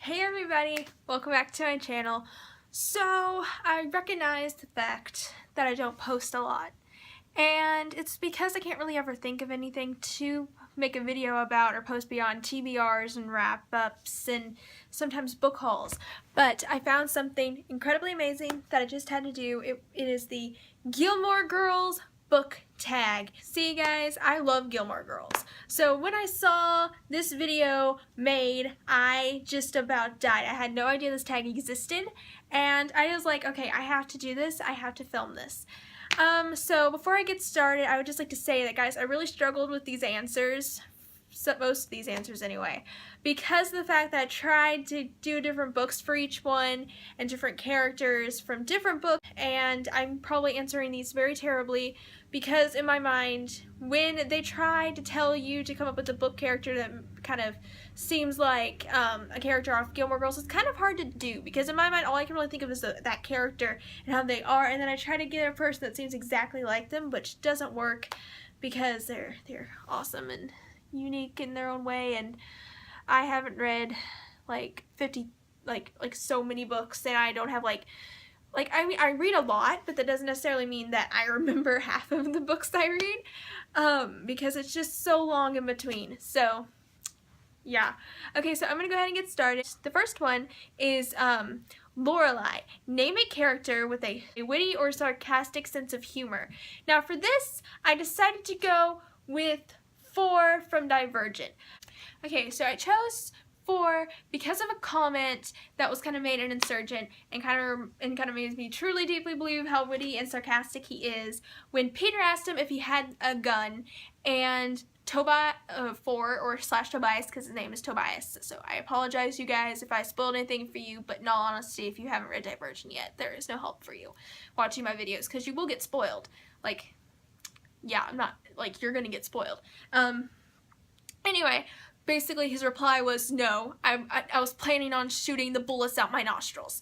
Hey everybody, welcome back to my channel. So I recognize the fact that I don't post a lot, and it's because I can't really ever think of anything to make a video about or post beyond TBRs and wrap-ups and sometimes book hauls. But I found something incredibly amazing that I just had to do. It is the Gilmore Girls book tag. See guys, I love Gilmore Girls. So when I saw this video made, I just about died. I had no idea this tag existed, and I was like, okay, I have to do this. I have to film this. So before I get started, I would just like to say that, guys, I really struggled with these answers. So most of these answers anyway, because of the fact that I tried to do different books for each one and different characters from different books, and I'm probably answering these very terribly because in my mind, when they try to tell you to come up with a book character that kind of seems like a character off Gilmore Girls, it's kind of hard to do because in my mind all I can really think of is that character and how they are, and then I try to get a person that seems exactly like them, which doesn't work because they're awesome and unique in their own way, and I haven't read like 50 like so many books, and I don't have I mean, I read a lot, but that doesn't necessarily mean that I remember half of the books I read, because it's just so long in between. So yeah. Okay, so I'm gonna go ahead and get started. The first one is Lorelai. Name a character with a witty or sarcastic sense of humor. Now for this, I decided to go with 4 from Divergent. Okay, so I chose 4 because of a comment that was kind of made in Insurgent and kind of made me truly deeply believe how witty and sarcastic he is when Peter asked him if he had a gun, and Tobias, Tobias, because his name is Tobias, so I apologize you guys if I spoiled anything for you, but in all honesty, if you haven't read Divergent yet, there is no help for you watching my videos because you will get spoiled. Like, yeah, I'm not, like, you're gonna get spoiled. Anyway, basically his reply was, no, I was planning on shooting the bullets out my nostrils.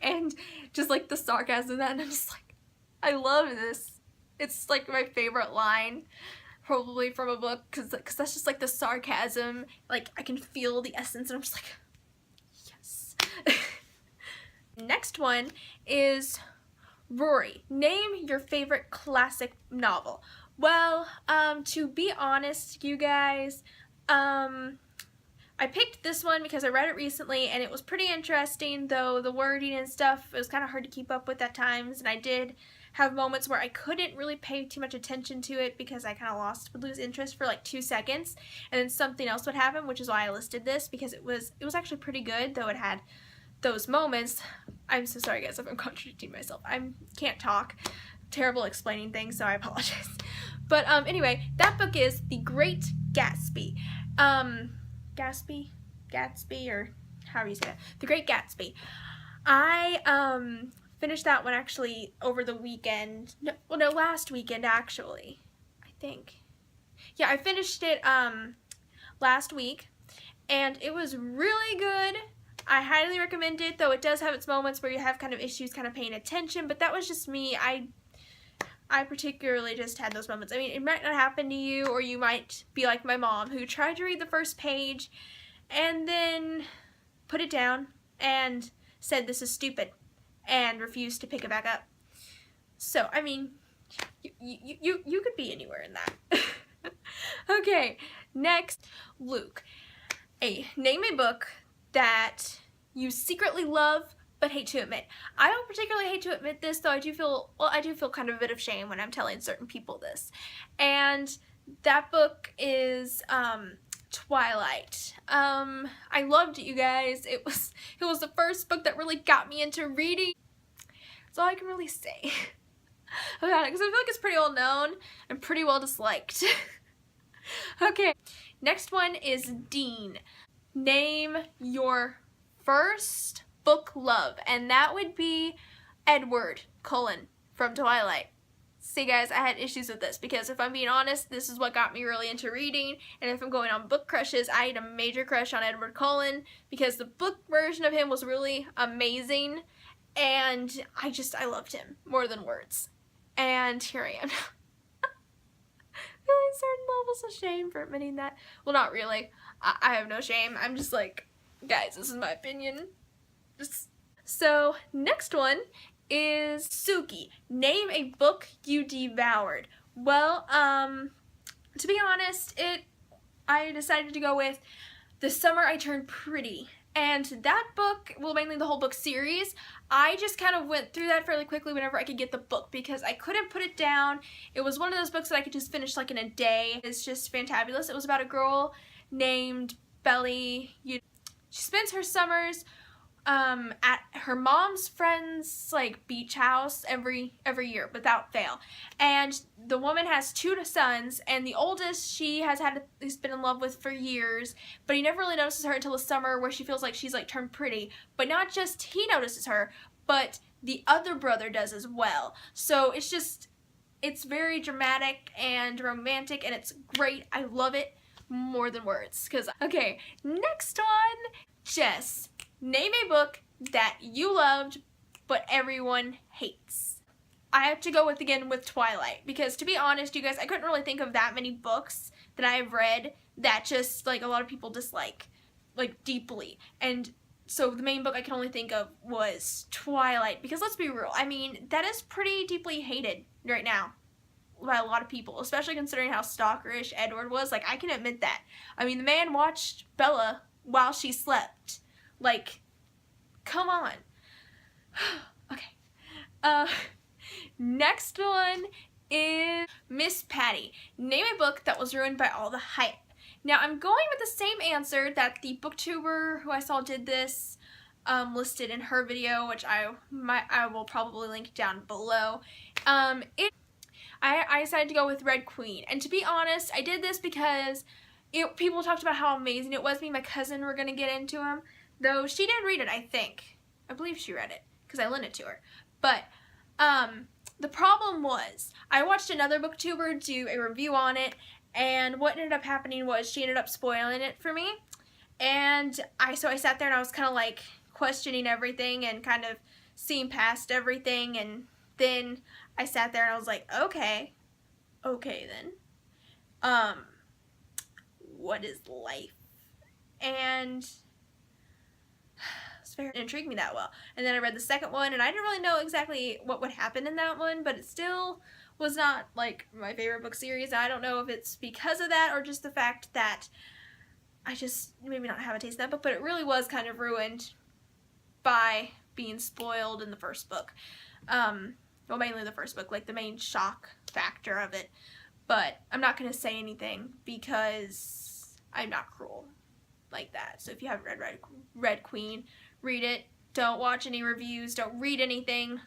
And just like the sarcasm in that, and I'm just like, I love this. It's like my favorite line probably from a book, because that's just like the sarcasm, like I can feel the essence, and I'm just like, yes. Next one is Rory. Name your favorite classic novel. Well, to be honest, you guys, I picked this one because I read it recently and it was pretty interesting, though the wording and stuff, it was kind of hard to keep up with at times, and I did have moments where I couldn't really pay too much attention to it because I kind of would lose interest for like 2 seconds, and then something else would happen, which is why I listed this, because it was actually pretty good, though it had those moments. I'm so sorry guys if I'm contradicting myself. I can't talk. Terrible explaining things, so I apologize. But anyway, that book is The Great Gatsby. Gatsby, or however you say that. The Great Gatsby. I finished that one actually over the weekend. No, last weekend actually, I think. Yeah, I finished it last week, and it was really good. I highly recommend it, though it does have its moments where you have kind of issues kind of paying attention, but that was just me. I particularly just had those moments. I mean, it might not happen to you, or you might be like my mom, who tried to read the first page and then put it down and said this is stupid and refused to pick it back up. So, I mean, you could be anywhere in that. Okay, next, Luke. Name a book that you secretly love but hate to admit. I don't particularly hate to admit this, though I do feel kind of a bit of shame when I'm telling certain people this. And that book is Twilight. I loved it, you guys. It was the first book that really got me into reading. That's all I can really say about it, because I feel like it's pretty well known and pretty well disliked. Okay, next one is Dean. Name your first book love, and that would be Edward from Twilight. See guys, I had issues with this because if I'm being honest, this is what got me really into reading, and if I'm going on book crushes, I had a major crush on Edward Cullen because the book version of him was really amazing, and I loved him more than words. And here I am. Feeling certain levels of shame for admitting that. Well, not really. I have no shame. I'm just like, Guys, this is my opinion. So, next one is Sookie. Name a book you devoured. Well, to be honest, I decided to go with The Summer I Turned Pretty. And that book, well, mainly the whole book series, I just kind of went through that fairly quickly whenever I could get the book because I couldn't put it down. It was one of those books that I could just finish like in a day. It's just fantabulous. It was about a girl named Belly. She spends her summers at her mom's friend's like beach house every year without fail, and the woman has 2 sons, and the oldest he's been in love with for years, but he never really notices her until the summer where she feels like she's like turned pretty. But not just he notices her, but the other brother does as well. So it's very dramatic and romantic, and it's great. I love it more than words. Okay, next one. Jess, name a book that you loved but everyone hates. I have to go with Twilight, because to be honest, you guys, I couldn't really think of that many books that I've read that just like a lot of people dislike, like deeply. And so the main book I can only think of was Twilight, because let's be real, I mean, that is pretty deeply hated right now by a lot of people, especially considering how stalkerish Edward was. Like, I can admit that. I mean, the man watched Bella while she slept. Like, come on. Okay. Next one is Miss Patty. Name a book that was ruined by all the hype. Now, I'm going with the same answer that the booktuber who I saw did this listed in her video, which I will probably link down below. I decided to go with Red Queen. And to be honest, I did this because people talked about how amazing it was. Me and my cousin were going to get into them. Though she didn't read it, I think. I believe she read it because I lent it to her. But the problem was I watched another booktuber do a review on it, and what ended up happening was she ended up spoiling it for me. And so I sat there and I was kind of like questioning everything and kind of seeing past everything, and then I sat there and I was like, okay then. What is life? And it intrigued me that well. And then I read the second one, and I didn't really know exactly what would happen in that one, but it still was not like my favorite book series. I don't know if it's because of that or just the fact that I just maybe not have a taste in that book, but it really was kind of ruined by being spoiled in the first book. Well, mainly the first book, like the main shock factor of it. But I'm not going to say anything because I'm not cruel like that. So if you haven't read Red Queen, read it. Don't watch any reviews. Don't read anything.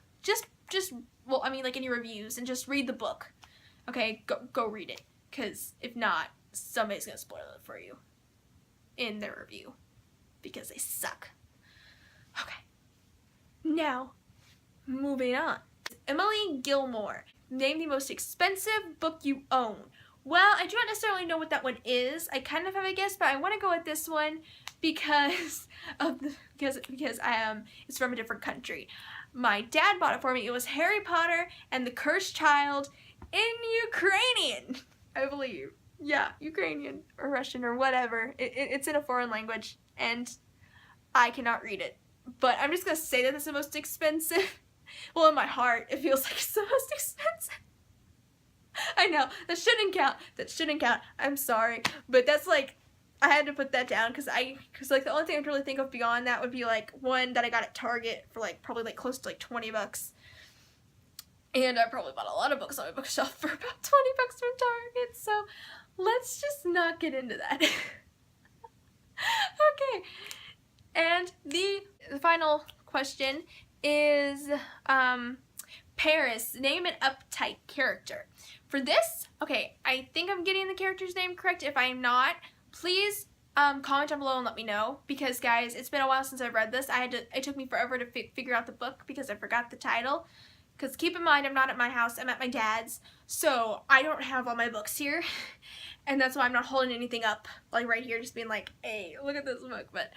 Well, I mean, like any reviews, and just read the book. Okay, go read it. Because if not, somebody's going to spoil it for you in their review because they suck. Okay. Now, moving on. Emily Gilmore. Name the most expensive book you own. Well, I do not necessarily know what that one is. I kind of have a guess, but I want to go with this one because it's from a different country. My dad bought it for me. It was Harry Potter and the Cursed Child in Ukrainian, I believe. Yeah, Ukrainian or Russian or whatever. It's in a foreign language, and I cannot read it. But I'm just going to say that it's the most expensive. Well, in my heart, it feels like it's the most expensive. I know, that shouldn't count. I'm sorry. But that's like, I had to put that down because like the only thing I could really think of beyond that would be like one that I got at Target for like probably like close to like $20. And I probably bought a lot of books on my bookshelf for about $20 from Target. So let's just not get into that. Okay. And the final question is Paris, name an Uptight character. For this, okay, I think I'm getting the character's name correct. If I'm not, please comment down below and let me know, because guys, it's been a while since I've read this. It took me forever to figure out the book because I forgot the title. Because keep in mind, I'm not at my house, I'm at my dad's, so I don't have all my books here. And that's why I'm not holding anything up, like right here, just being like, hey, look at this book. But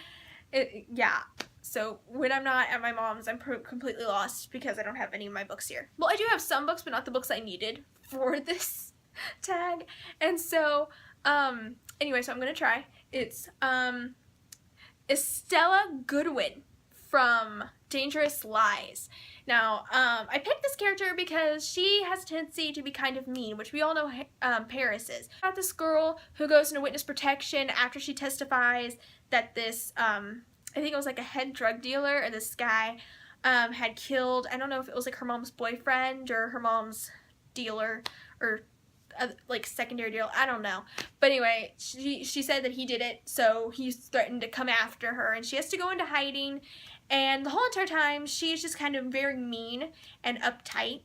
yeah, so when I'm not at my mom's, I'm completely lost because I don't have any of my books here. Well, I do have some books, but not the books I needed for this tag. And so, anyway, so I'm gonna try. It's Estella Goodwin from Dangerous Lies. Now, I picked this character because she has a tendency to be kind of mean, which we all know Paris is. About this girl who goes into witness protection after she testifies that this, I think it was like a head drug dealer, or this guy had killed, I don't know if it was like her mom's boyfriend or her mom's dealer, or like secondary deal, I don't know. But anyway, she said that he did it, so he's threatened to come after her, and she has to go into hiding, and the whole entire time she's just kind of very mean and uptight,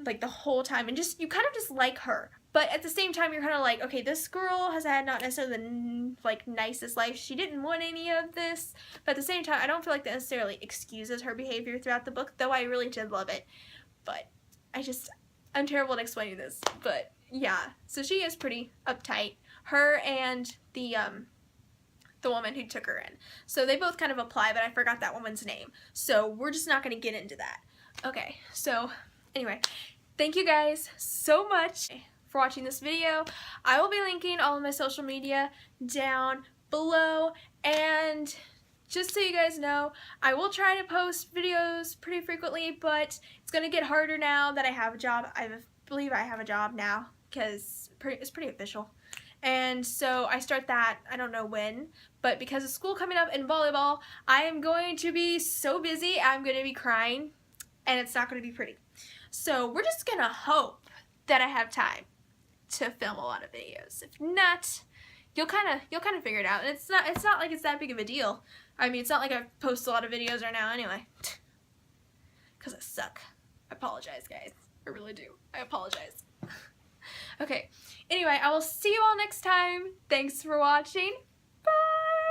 like the whole time, and just, you kind of just like her. But at the same time, you're kind of like, okay, this girl has had not necessarily the like nicest life. She didn't want any of this. But at the same time, I don't feel like that necessarily excuses her behavior throughout the book, though I really did love it. But I'm terrible at explaining this. But yeah, so she is pretty uptight. Her and the woman who took her in. So they both kind of apply, but I forgot that woman's name. So we're just not going to get into that. Okay, so anyway, thank you guys so much for watching this video. I will be linking all of my social media down below, and just so you guys know, I will try to post videos pretty frequently, but it's going to get harder now that I have a job. I believe I have a job now, because it's pretty official. And so I start that, I don't know when, but because of school coming up and volleyball, I am going to be so busy, I'm going to be crying, and it's not going to be pretty. So we're just going to hope that I have time to film a lot of videos. If not, you'll kind of figure it out. And it's not like it's that big of a deal. I mean, it's not like I post a lot of videos right now anyway. Because I suck. I apologize, guys. I really do. I apologize. Okay. Anyway, I will see you all next time. Thanks for watching. Bye!